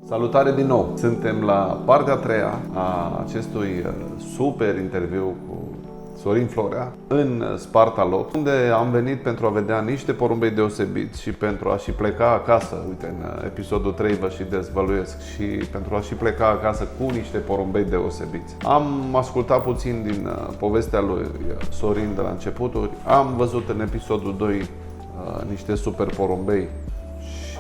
Salutare din nou! Suntem la partea a treia a acestui super interviu cu Sorin Florea în Sparta Loft, unde am venit pentru a vedea niște porumbei deosebiți și pentru a și pleca acasă. Uite, în episodul 3 vă și dezvăluiesc și pentru a și pleca acasă cu niște porumbei deosebiți. Am ascultat puțin din povestea lui Sorin de la începuturi. Am văzut în episodul 2 niște super porumbei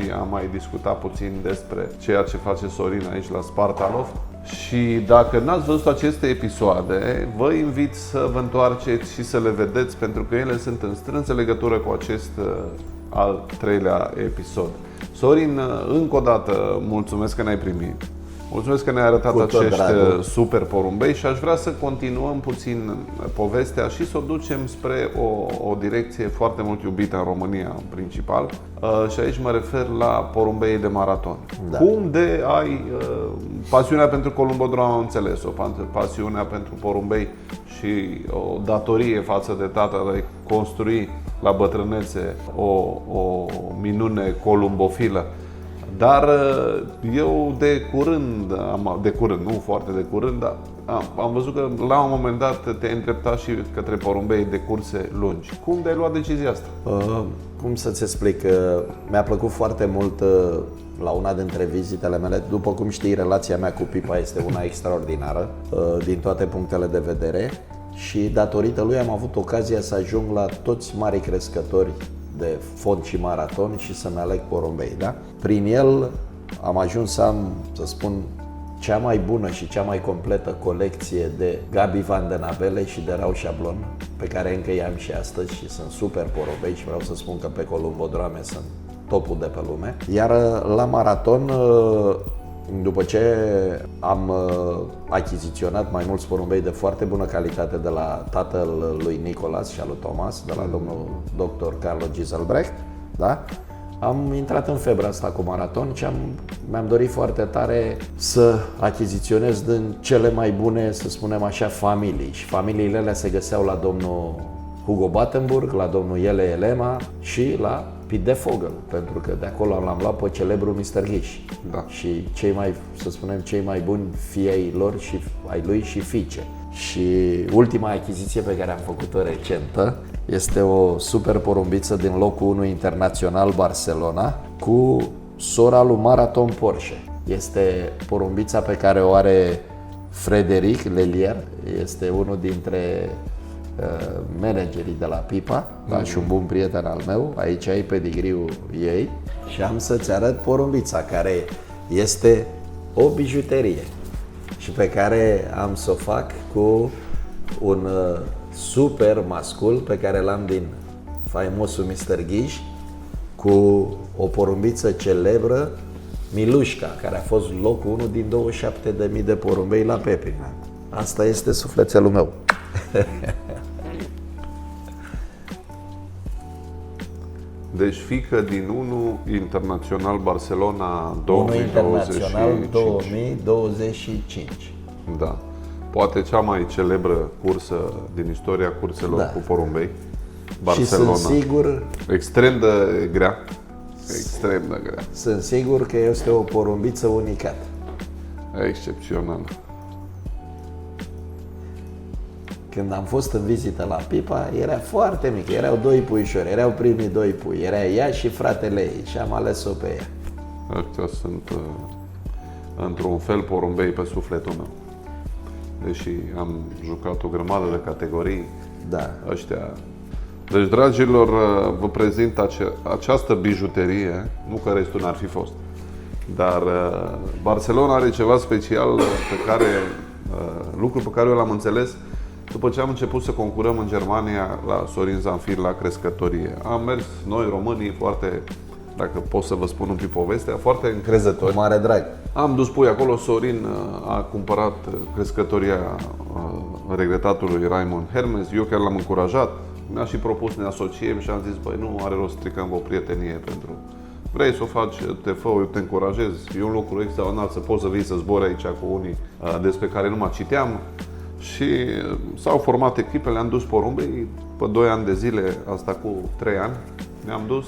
și am mai discutat puțin despre ceea ce face Sorin aici la Sparta Loft. Și dacă n-ați văzut aceste episoade, vă invit să vă întoarceți și să le vedeți, pentru că ele sunt în strânsă legătură cu acest al treilea episod. Sorin, încă o dată mulțumesc că ne-ai primit. Mulțumesc că ne-ai arătat acești super porumbei și aș vrea să continuăm puțin povestea și să o ducem spre o direcție foarte mult iubită în România, în principal. Și aici mă refer la porumbeii de maraton. Da. Cum de ai pasiunea pentru columbodrom, am înțeles-o, pasiunea pentru porumbei și o datorie față de tata de a construi la bătrânețe o minune columbofilă. Dar eu de curând, nu foarte de curând, dar am văzut că la un moment dat te-ai îndreptat și către porumbei de curse lungi. Cum de-ai luat decizia asta? Cum să-ți explic? Mi-a plăcut foarte mult la una dintre vizitele mele. După cum știi, relația mea cu Pipa este una extraordinară din toate punctele de vedere și datorită lui am avut ocazia să ajung la toți marii crescători de fond și maraton și să-mi aleg porumbei, da? Prin el am ajuns să am, să spun, cea mai bună și cea mai completă colecție de Gabi Van den Abele și de Rau Șablon, pe care încă i-am și astăzi și sunt super porumbei și vreau să spun că pe columbodroame sunt topul de pe lume. Iar la maraton, după ce am achiziționat mai mulți porumbei de foarte bună calitate de la tatăl lui Nicolas și al lui Thomas, de la domnul dr. Carlo Giselbrecht, da? Am intrat în febra asta cu maraton și mi-am dorit foarte tare să achiziționez din cele mai bune, să spunem așa, familii. Și familiile alea se găseau la domnul Hugo Battenburg, la domnul Jelle Elema și la Piet de Vogel, pentru că de acolo l-am luat pe celebrul Mr. Gish. Da. Și cei mai, să spunem, cei mai buni fii ai lor și ai lui și fiice. Și ultima achiziție pe care am făcut-o recentă este o super porumbiță din locul 1 internațional Barcelona cu sora lui Marathon Porsche. Este porumbița pe care o are Frederic Lelier, este unul dintre managerii de la Pipa, da, și un bun prieten al meu. Aici ai pedigriul ei și am să-ți arăt porumbița, care este o bijuterie și pe care am să o fac cu un super mascul pe care l-am din faimosul Mr. Gish, cu o porumbiță celebră, Milușca, care a fost locul 1 din 27.000 de porumbei la Pepina. Asta este sufletelul meu. Deci fică din 1 Internațional Barcelona 1 Internațional 2025. Da. Poate cea mai celebră cursă din istoria curselor, da, cu porumbei. Barcelona. Și sunt sigur, extrem de grea. Extrem de grea. Sunt sigur că este o porumbiță unicată. Excepțional. Când am fost în vizită la Pipa, era foarte mică, erau 2 puișori, erau primii 2 pui, era ea și fratele ei și am ales-o pe ea. Ăștia sunt, într-un fel, porumbei pe sufletul meu. Deși am jucat o grămadă de categorii, da, ăștia. Deci, dragilor, vă prezint această bijuterie, nu că restul n-ar fi fost, dar Barcelona are ceva special lucru pe care eu l-am înțeles după ce am început să concurăm în Germania la Sorin Zanfir la crescătorie. Am mers noi, românii, foarte, dacă pot să vă spun un pic povestea, foarte încrezători. Mare drag. Am dus pui acolo, Sorin a cumpărat crescătoria regretatului Raimond Hermes, eu chiar l-am încurajat, mi-a și propus să ne asociem și am zis, băi, nu are rost să stricăm o prietenie pentru... Vrei să o faci, te fă, eu te încurajez, e un lucru extraordinar să poți să vii să zbori aici cu unii despre care nu mă citeam. Și s-au format echipele, am dus porumbei pe 2 ani de zile, asta cu 3 ani, ne-am dus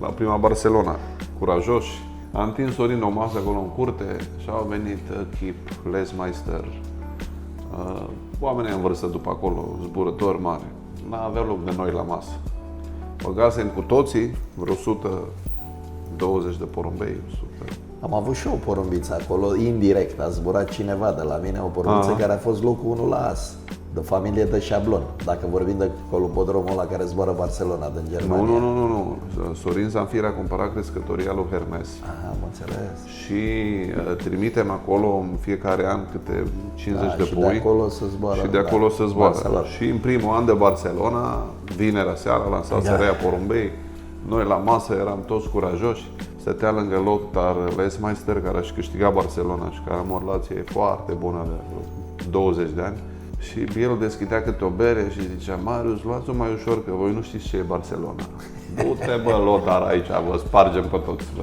la prima Barcelona, curajoși, A întins Sorin o masă acolo în curte și au venit Chip, Lesmeister, oamenii în vârstă după acolo, zburători mari. N-avea loc de noi la masă. Băgasem cu toții vreo 120 de porumbei. 100. Am avut și o porumbiță acolo, indirect, a zburat cineva de la mine, o porumbiță care a fost locul 1 la as, de familie de șablon, dacă vorbim de colupodromul ăla care zboară Barcelona din Germania. Nu. Sorin Zanfir a cumpărat crescătoria lui Hermes Am înțeles. și trimitem acolo în fiecare an câte 50 de și pui. de acolo să zboară. Și de acolo să zboară. Barcelona. Și în primul an de Barcelona, vinerea seara, lansase Rea Porumbei. Noi la masă eram toți curajoși. Stătea lângă Lothar Lesmeister, care a câștigat Barcelona și care am o relație foarte bună de 20 de ani. Și el deschidea câte o bere și zicea: Marius, luați-o mai ușor, că voi nu știți ce e Barcelona. Du-te, bă, Lothar, aici, vă spargem pe toți. Bă.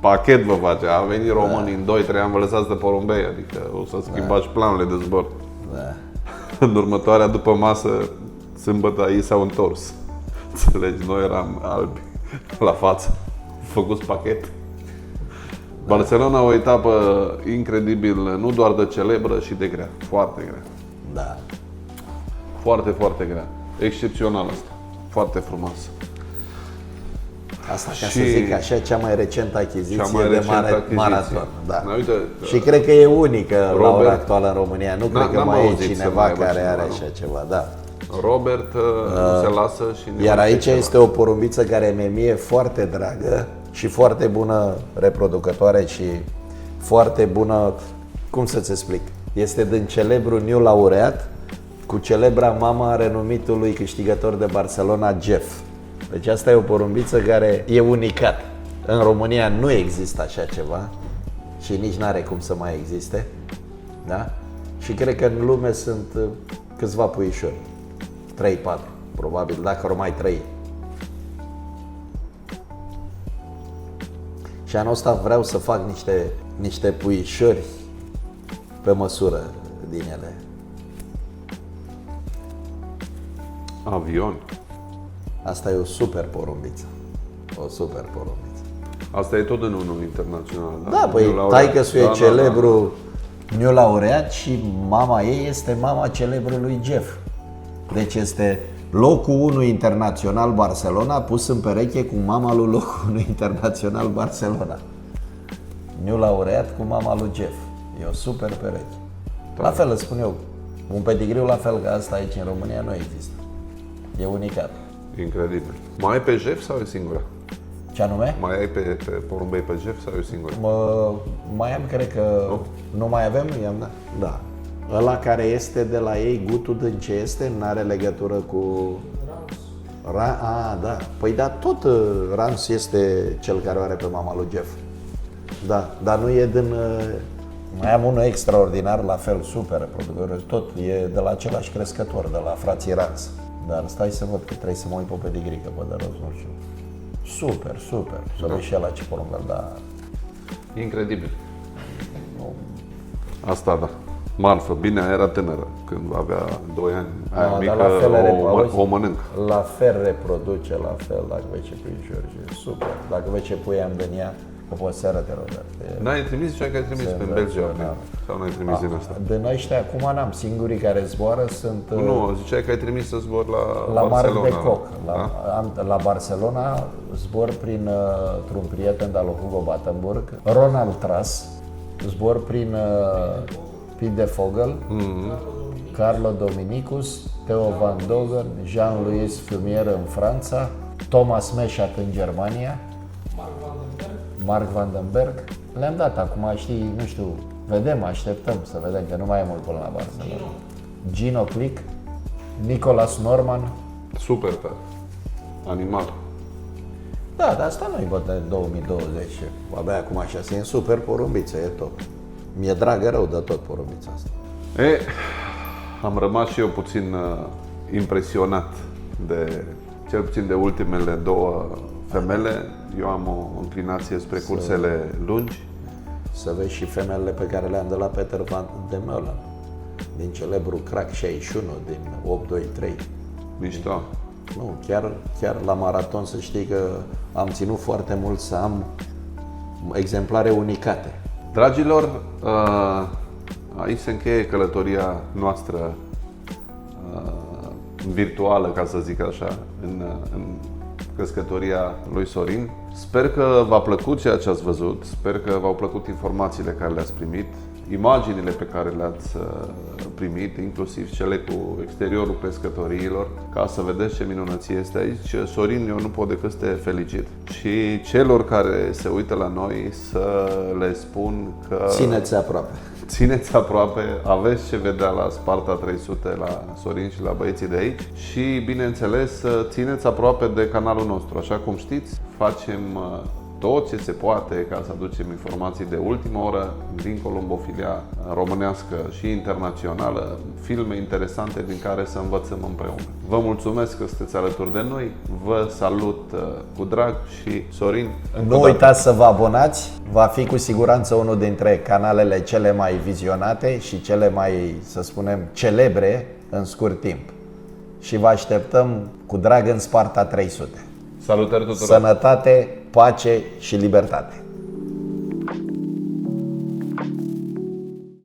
Pachet vă face. A venit românii în 2-3 ani, vă lăsați de porumbei, adică o să schimbați planurile de zbor. Da. În următoarea după masă, sâmbătă, ei s-au întors. Înțelegi, noi eram albi la față, făcuți pachet. Barcelona, o etapă incredibil, nu doar de celebră, și de grea. Foarte grea. Da. Foarte, foarte grea. Excepțional asta. Foarte frumos. Asta, ca Și- să zic așa, cea mai recentă achiziție Cea mai de recentă achiziție. maraton. Da. Na, uite, Și cred că e unică la Robert- ora actuală în România. Nu cred că n-am mai e auzit să cineva mai aibă care cineva, are nu. așa ceva. Da. Robert nu se lasă și ne Iar face aici ceva. este o porumbiță care mi-e foarte dragă și foarte bună reproducătoare și foarte bună, cum să-ți explic, este din celebrul New laureat cu celebra mama a renumitului câștigător de Barcelona, Jeff. Deci asta e o porumbiță care e unicat. În România nu există așa ceva și nici n-are cum să mai existe. Da? Și cred că în lume sunt câțiva puișori. 3-4, probabil, dacă ori mai 3. Și anul ăsta vreau să fac niște puișori pe măsură din ele. Avion. Asta e o super porumbiță. O super porumbiță. Asta e tot în unul internațional. Da, păi New laureat. taică-su e celebru New laureat și mama ei este mama celebrului Jeff. Deci este locul 1 internațional Barcelona pus în pereche cu mama lui locul 1 internațional Barcelona. New laureat cu mama lui Jeff. E o super pereche. La fel îți spun eu, un pedigriu la fel ca asta aici în România nu există. E unicat. Incredibil. Mai ai pe Jeff sau e singura? Ce anume? Mai ai pe porumbei pe Jeff sau e singura? Mai am, cred că nu mai avem? I-am, da. Ăla care este de la ei, gutul din ce este, nu are legătură cu... Da. Păi da, tot Rams este cel care o are pe mama lui Jeff. Da, dar nu e din... Mai am unul extraordinar, la fel, super producător, tot e de la același crescător, de la frații Rams. Dar stai să văd că trebuie să mă uit pe pedigrii, că pe de rost nu știu. Super. Să vezi și la ce porumbel, da. Incredibil. Asta da. Marfă. Bine, era tânără. Când avea 2 ani. Aia Dar mică, la fel o mănâncă. La fel reproduce, la fel, dacă vezi ce puișori, e super. Dacă vezi ce pui am din ea, că poți să arăte, Robert. N-ai trimis? Ziceai că ai trimis prin Belgia. Senzațional. Sau n-ai trimis din asta? Din ăștia acum n-am, singurii care zboară sunt Nu, ziceai că ai trimis să zbor la Barcelona. Marc de Coc. Da? La Barcelona zbor printr-un prieten de al lui Hugo Battenburg, Ronald Tras, zbor prin Piet de Vogel, Carlo Dominicus, Theo Van Dogen, Jean-Louis Fumier în Franța, Thomas Meschat în Germania, Mark Van den Berg. Le-am dat acum, știi, nu știu, vedem, așteptăm să vedem, că nu mai e mult până la Barcelona. Gino Click, Nicolas Norman. Super tare. Animal. Da, dar asta nu-i bătă 2020. Abia acum așa, e în super porumbiță, e top. Mi-e dragă rău de tot porumbița asta. Am rămas și eu puțin impresionat de, cel puțin de ultimele 2 femele. Eu am o înclinație spre cursele lungi. Să vezi și femelele pe care le-am de la Peter Van de Meulen, din celebru Crack 61, din 823. Mișto. Nu, chiar la maraton să știi că am ținut foarte mult să am exemplare unicate. Dragilor, aici se încheie călătoria noastră virtuală, ca să zic așa, în crescătoria lui Sorin. Sper că v-a plăcut ceea ce ați văzut, sper că v-au plăcut informațiile care le-ați primit, imaginile pe care le-ați primit, inclusiv cele cu exteriorul crescătoriilor, ca să vedeți ce minunăție este aici. Sorin, eu nu pot decât să te felicit. Și celor care se uită la noi să le spun că... Țineți aproape. Țineți aproape, aveți ce vedea la Sparta 300, la Sorin și la băieții de aici și, bineînțeles, țineți aproape de canalul nostru. Așa cum știți, facem tot ce se poate ca să aducem informații de ultimă oră din colombofilia românească și internațională, filme interesante din care să învățăm împreună. Vă mulțumesc că sunteți alături de noi, vă salut cu drag și Sorin. Nu uitați să vă abonați, va fi cu siguranță unul dintre canalele cele mai vizionate și cele mai, să spunem, celebre în scurt timp. Și vă așteptăm cu drag în Sparta 300. Salutări tuturor! Sănătate, pace și libertate!